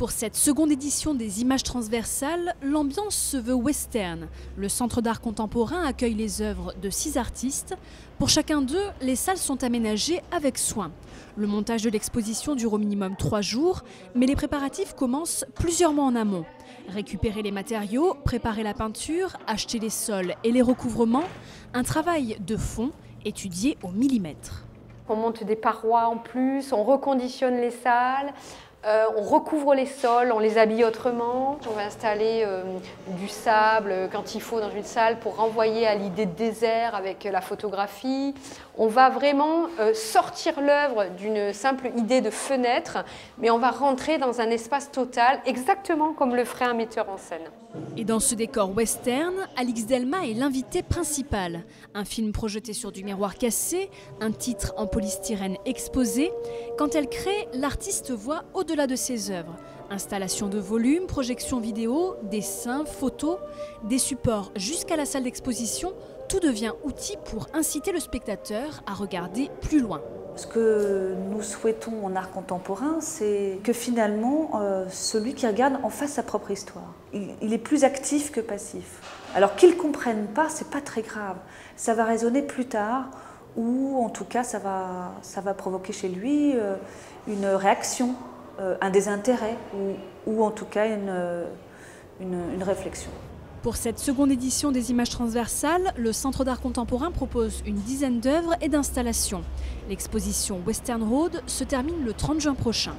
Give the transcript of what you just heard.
Pour cette seconde édition des images transversales, l'ambiance se veut western. Le Centre d'art contemporain accueille les œuvres de 6 artistes. Pour chacun d'eux, les salles sont aménagées avec soin. Le montage de l'exposition dure au minimum 3 jours, mais les préparatifs commencent plusieurs mois en amont. Récupérer les matériaux, préparer la peinture, acheter les sols et les recouvrements, un travail de fond étudié au millimètre. On monte des parois en plus, on reconditionne les salles. On recouvre les sols, on les habille autrement. On va installer du sable quand il faut dans une salle pour renvoyer à l'idée de désert avec la photographie. On va vraiment sortir l'œuvre d'une simple idée de fenêtre, mais on va rentrer dans un espace total, exactement comme le ferait un metteur en scène. Et dans ce décor western, Alix Delma est l'invitée principale. Un film projeté sur du miroir cassé, un titre en polystyrène exposé. Quand elle crée, l'artiste voit au-delà de ses œuvres. Installation de volume, projection vidéo, dessins, photos, des supports jusqu'à la salle d'exposition, tout devient outil pour inciter le spectateur à regarder plus loin. Ce que nous souhaitons en art contemporain, c'est que finalement, celui qui regarde en fasse sa propre histoire. Il est plus actif que passif. Alors qu'il ne comprenne pas, c'est pas très grave. Ça va résonner plus tard, ou en tout cas, ça va provoquer chez lui une réaction, un désintérêt, ou en tout cas une réflexion. Pour cette seconde édition des images transversales, le Centre d'art contemporain propose une dizaine d'œuvres et d'installations. L'exposition Western Road se termine le 30 juin prochain.